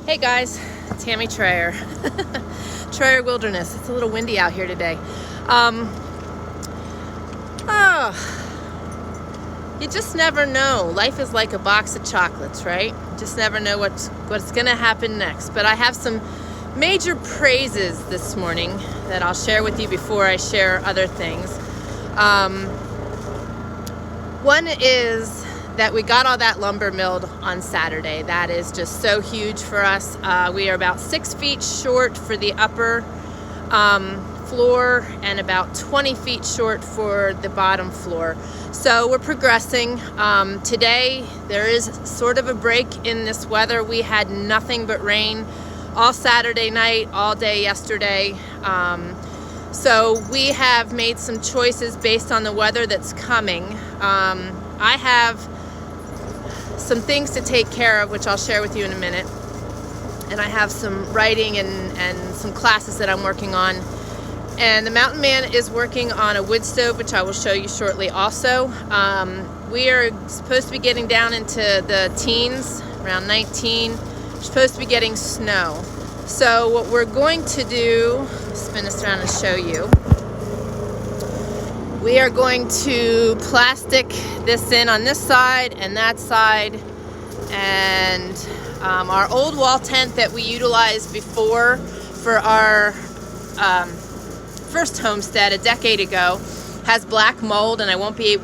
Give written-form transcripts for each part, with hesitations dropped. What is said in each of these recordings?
Hey guys, Tammy Trayer. Trayer Wilderness. It's a little windy out here today. You just never know. Life is like a box of chocolates, right? You just never know what's gonna happen next. But I have some major praises this morning that I'll share with you before I share other things. One is that we got all that lumber milled on Saturday. That is just so huge for us. We are about 6 feet short for the upper floor and about 20 feet short for the bottom floor. So we're progressing. Today there is sort of a break in this weather. We had nothing but rain all Saturday night, all day yesterday. So we have made some choices based on the weather that's coming. I have some things to take care of, which I'll share with you in a minute. And I have some writing and some classes that I'm working on. And the mountain man is working on a wood stove, which I will show you shortly also. We are supposed to be getting down into the teens, around 19. We're supposed to be getting snow. So what we're going to do, spin this around and show you. We are going to plastic this in on this side and that side. And our old wall tent that we utilized before for our first homestead a decade ago has black mold, and we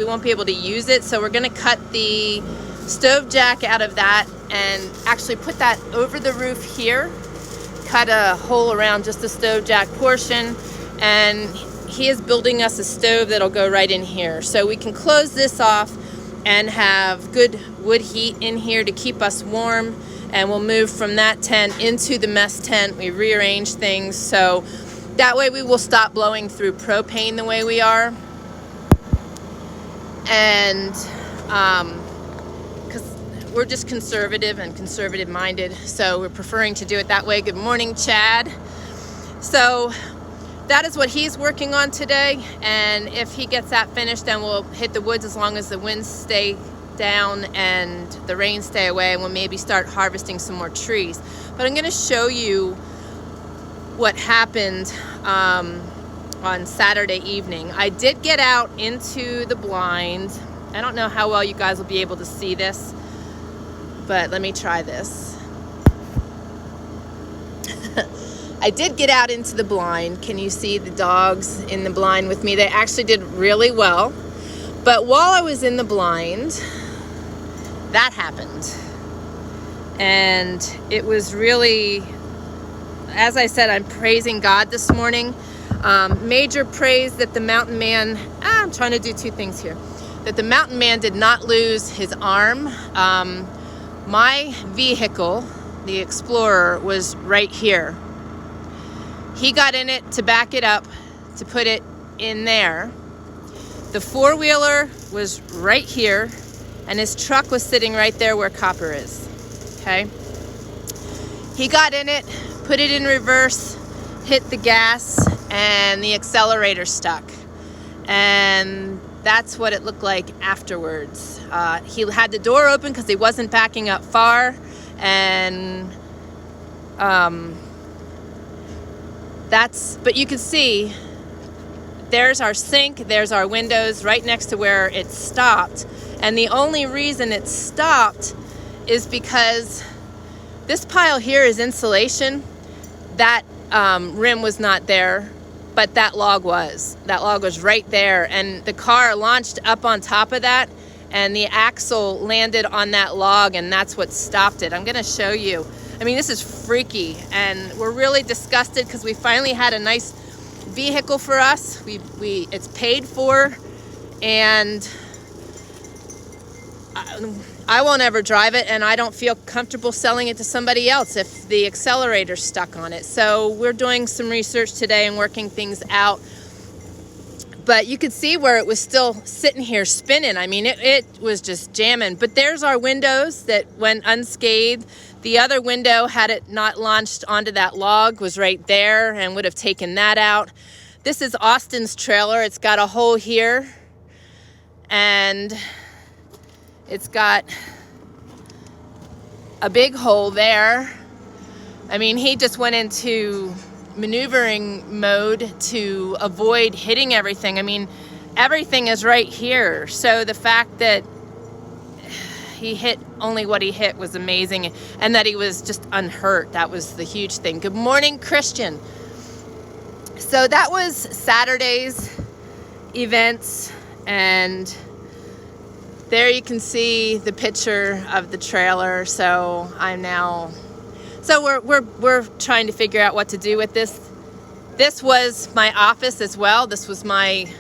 won't be able to use it. So we're going to cut the stove jack out of that and actually put that over the roof here, cut a hole around just the stove jack portion, and he is building us a stove that'll go right in here. So we can close this off and have good wood heat in here to keep us warm, and we'll move from that tent into the mess tent. We rearrange things so that way we will stop blowing through propane the way we are. And because we're just conservative and conservative minded, so we're preferring to do it that way. Good morning, Chad. So that is what he's working on today, and if he gets that finished, then we'll hit the woods as long as the winds stay down and the rain stay away, and we'll maybe start harvesting some more trees. But I'm going to show you what happened on Saturday evening. I did get out into the blind. I don't know how well you guys will be able to see this, but let me try this. I did get out into the blind. Can you see the dogs in the blind with me? They actually did really well. But while I was in the blind, that happened. And it was really, as I said, I'm praising God this morning. Major praise that the mountain man, I'm trying to do two things here. That the mountain man did not lose his arm. My vehicle, the Explorer, was right here. He got in it to back it up, to put it in there. The four-wheeler was right here, and his truck was sitting right there where Copper is, okay? He got in it, put it in reverse, hit the gas, and the accelerator stuck. And that's what it looked like afterwards. He had the door open because he wasn't backing up far, and but you can see there's our sink, there's our windows right next to where it stopped. And the only reason it stopped is because this pile here is insulation. That rim was not there, but that log was. That log was right there, and the car launched up on top of that, and the axle landed on that log, and that's what stopped it. I'm gonna show you. I mean, this is freaky, and we're really disgusted because we finally had a nice vehicle for us. It's paid for, and I won't ever drive it, and I don't feel comfortable selling it to somebody else if the accelerator's stuck on it. So we're doing some research today and working things out. But you could see where it was still sitting here spinning. I mean, it was just jamming. But there's our windows that went unscathed. The other window, had it not launched onto that log, was right there and would have taken that out. This is Austin's trailer. It's got a hole here, and it's got a big hole there. I mean, he just went into maneuvering mode to avoid hitting everything. I mean, everything is right here. So the fact that he hit only what he hit was amazing, and that he was just unhurt, that was the huge thing. Good morning, Christian. So that was Saturday's events, and there you can see the picture of the trailer. So we're trying to figure out what to do with this. This was my office as well. This was my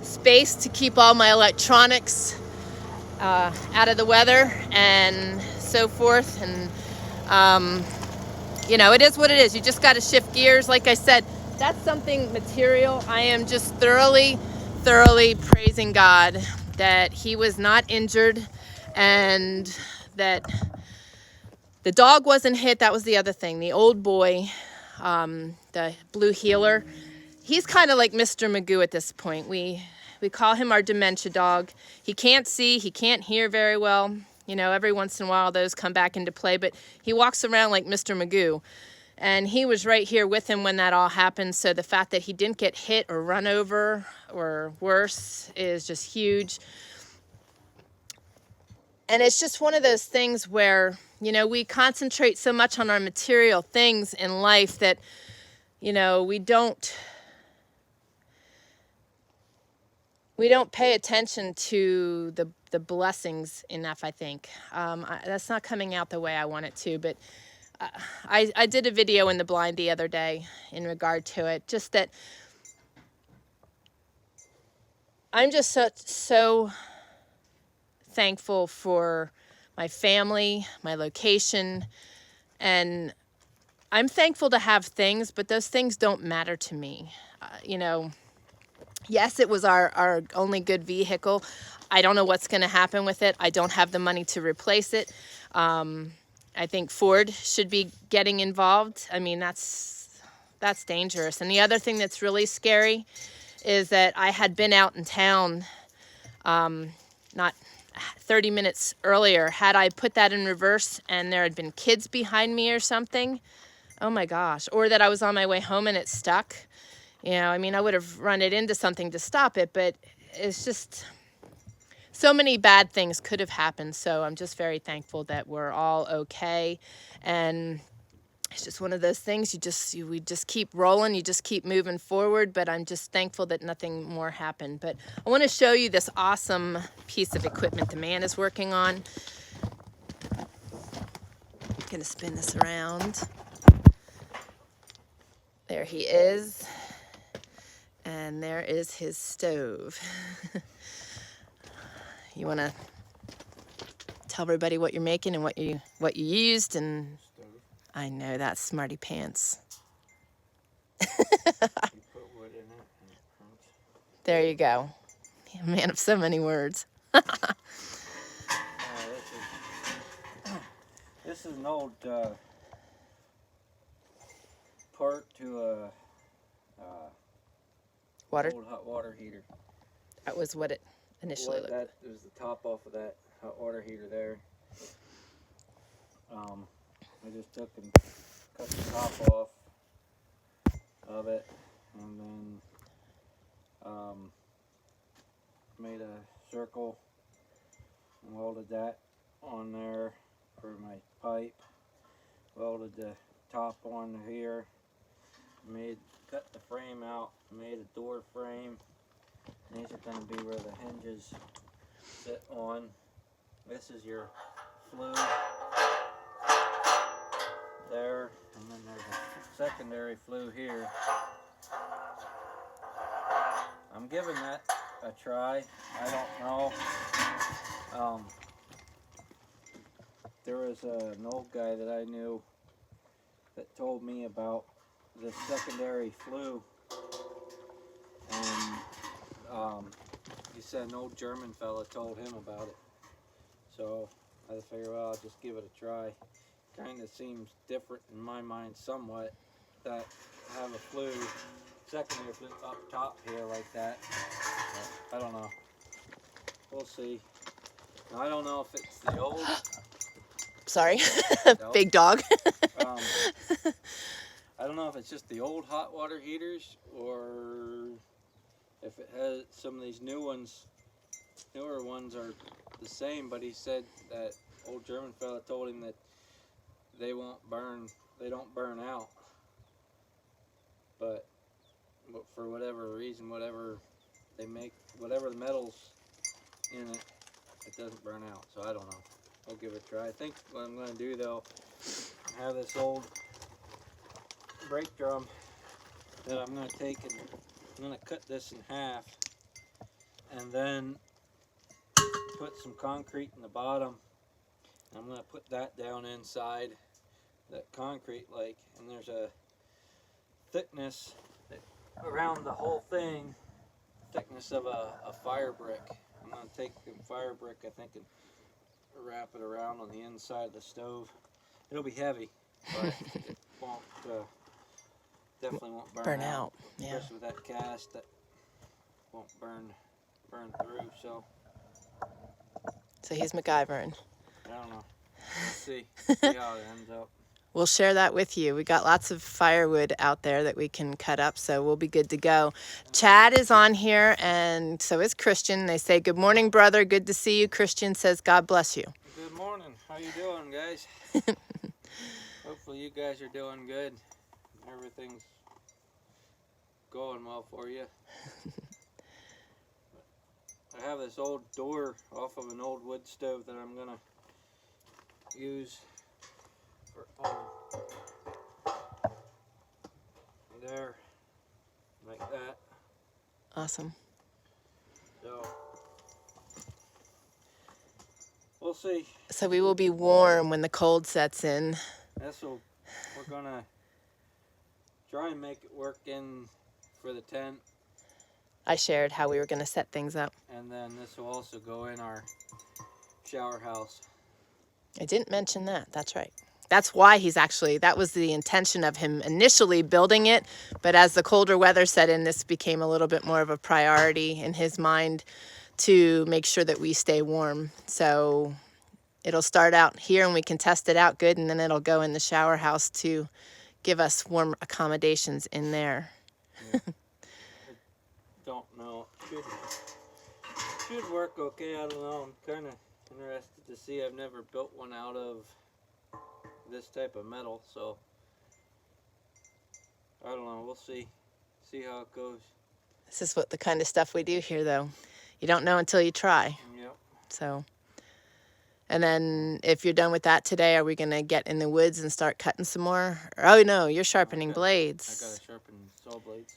space to keep all my electronics out of the weather and so forth. And you know, it is what it is. You just got to shift gears. Like I said, that's something material. I am just thoroughly praising God that he was not injured, and that the dog wasn't hit. That was the other thing. The old boy, the blue heeler, he's kind of like Mr. Magoo at this point. We call him our dementia dog. He can't see, he can't hear very well. You know, every once in a while those come back into play, but he walks around like Mr. Magoo. And he was right here with him when that all happened. So the fact that he didn't get hit or run over or worse is just huge. And it's just one of those things where, you know, we concentrate so much on our material things in life that, you know, we don't pay attention to the blessings enough, I think. That's not coming out the way I want it to, but I did a video in the blind the other day in regard to it. Just that I'm just so thankful for my family, my location, and I'm thankful to have things, but those things don't matter to me. You know, yes, it was our only good vehicle. I don't know what's going to happen with it. I don't have the money to replace it. I think Ford should be getting involved. I mean, that's dangerous. And the other thing that's really scary is that I had been out in town not 30 minutes earlier. Had I put that in reverse and there had been kids behind me or something, oh my gosh, or that I was on my way home and it stuck. You know, I mean, I would have run it into something to stop it, but it's just so many bad things could have happened. So I'm just very thankful that we're all okay. And it's just one of those things, we just keep rolling, you just keep moving forward, but I'm just thankful that nothing more happened. But I want to show you this awesome piece of equipment the man is working on. I'm going to spin this around. There he is. And there is his stove. You want to tell everybody what you're making and what you used? And I know that's smarty pants. You put wood in it and it crunch. There you go. A man of so many words. This is an old part to a old hot water heater. That was what it initially looked like. That was the top off of that hot water heater there. I just took and cut the top off of it, and then made a circle and welded that on there for my pipe. Welded the top on here. Cut the frame out. Made a door frame. These are going to be where the hinges sit on. This is your flue there, and then there's a secondary flue here. I'm giving that a try. I don't know. There was an old guy that I knew that told me about the secondary flue, and he said an old German fella told him about it. So I figured, well, I'll just give it a try. Kind of seems different in my mind somewhat that have a flue, secondary flue up top here like that. But I don't know. We'll see. Now, I don't know if it's the old sorry. Adult. Big dog. um, I don't know if it's just the old hot water heaters or if it has some of these newer ones are the same, but he said that old German fella told him that they don't burn out. But for whatever reason, whatever they make, whatever the metal's in it, it doesn't burn out. So I don't know. I'll give it a try. I think what I'm going to do though, I have this old brake drum that I'm going to take and I'm going to cut this in half and then put some concrete in the bottom. And I'm going to put that down inside that concrete like, and there's a thickness around the whole thing, thickness of a fire brick. I'm going to take the fire brick, I think, and wrap it around on the inside of the stove. It'll be heavy, but it won't, definitely won't burn out. Yeah. Especially with that cast, that won't burn through. So he's MacGyvering. I don't know. Let's see how it ends up. We'll share that with you. We got lots of firewood out there that we can cut up, so we'll be good to go. Chad is on here, and so is Christian. They say, good morning, brother. Good to see you. Christian says, God bless you. Good morning. How you doing, guys? Hopefully you guys are doing good. Everything's going well for you. I have this old door off of an old wood stove that I'm going to use for there, like that. Awesome. So we'll see. So we will be warm when the cold sets in. So we're gonna try and make it work in for the tent. I shared how we were going to set things up. And then this will also go in our shower house. I didn't mention that. That's right. That's why that was the intention of him initially building it. But as the colder weather set in, this became a little bit more of a priority in his mind to make sure that we stay warm. So it'll start out here and we can test it out good, and then it'll go in the shower house to give us warm accommodations in there. Yeah. I don't know. Should work okay. I don't know. I'm kind of interested to see. I've never built one out of this type of metal, so I don't know. We'll see how it goes. This is what the kind of stuff we do here, though. You don't know until you try. Yep. So, and then if you're done with that today, are we going to get in the woods and start cutting some more? Oh, no, you're sharpening blades. I got to sharpen saw blades.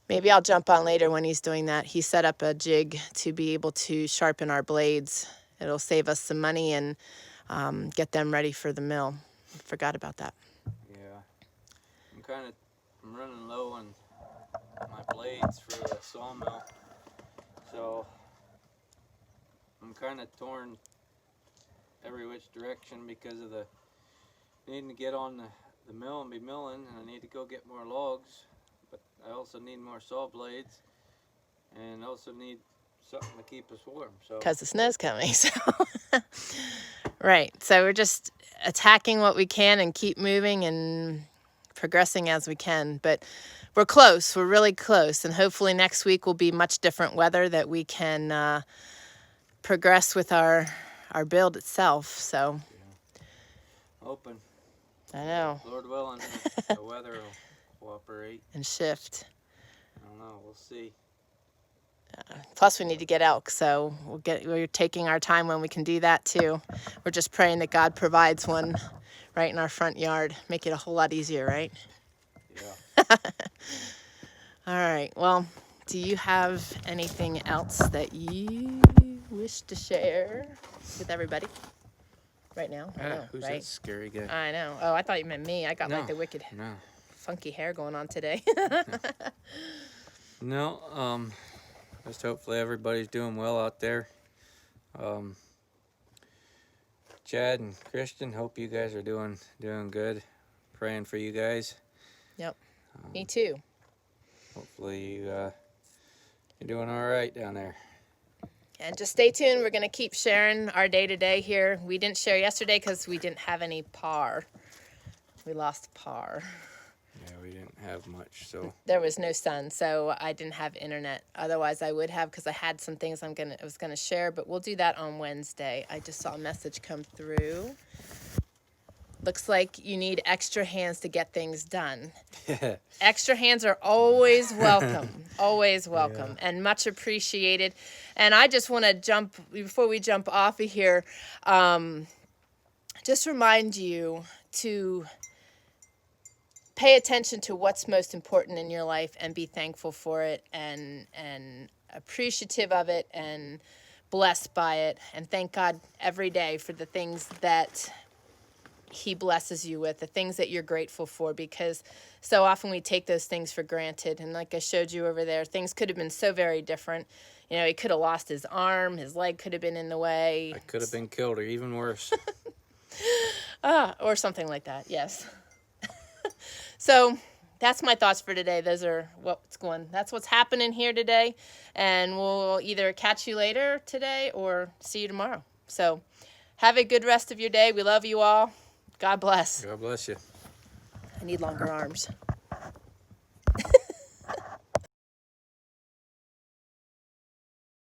Maybe I'll jump on later when he's doing that. He set up a jig to be able to sharpen our blades. It'll save us some money and get them ready for the mill. Forgot about that. Yeah. I'm running low on my blades for the sawmill. So I'm kind of torn every which direction because of the needing to get on the mill and be milling, and I need to go get more logs, but I also need more saw blades and also need something to keep us warm. So because the snow's coming. So right. So we're just attacking what we can and keep moving and progressing as we can. But we're close. We're really close. And hopefully next week will be much different weather that we can progress with our build itself. So yeah. Open. I know. Lord willing, the weather will cooperate. And shift. I don't know. We'll see. Plus we need to get elk, so we're taking our time when we can do that too. We're just praying that God provides one right in our front yard. Make it a whole lot easier, right? Yeah. All right. Well, do you have anything else that you wish to share with everybody right now? I know, who's right? that scary guy? I know. Oh, I thought you meant me. I got like the wicked No. funky hair going on today. No, just hopefully everybody's doing well out there. Chad and Christian, hope you guys are doing good. Praying for you guys. Yep. Me too. Hopefully you're doing all right down there. And just stay tuned. We're going to keep sharing our day-to-day here. We didn't share yesterday because we didn't have any par. We lost par. Yeah, we didn't have much, so. There was no sun, so I didn't have internet. Otherwise, I would have, because I had some things I was gonna share, but we'll do that on Wednesday. I just saw a message come through. Looks like you need extra hands to get things done. Extra hands are always welcome, always welcome, and much appreciated. And I just want to before we jump off of here, just remind you to pay attention to what's most important in your life and be thankful for it and appreciative of it and blessed by it, and thank God every day for the things that he blesses you with, the things that you're grateful for, because so often we take those things for granted. And like I showed you over there, things could have been so very different. You know, he could have lost his arm, his leg could have been in the way. I could have been killed, or even worse. Or something like that, yes. So that's my thoughts for today. That's what's happening here today. And we'll either catch you later today or see you tomorrow. So have a good rest of your day. We love you all. God bless. God bless you. I need longer arms.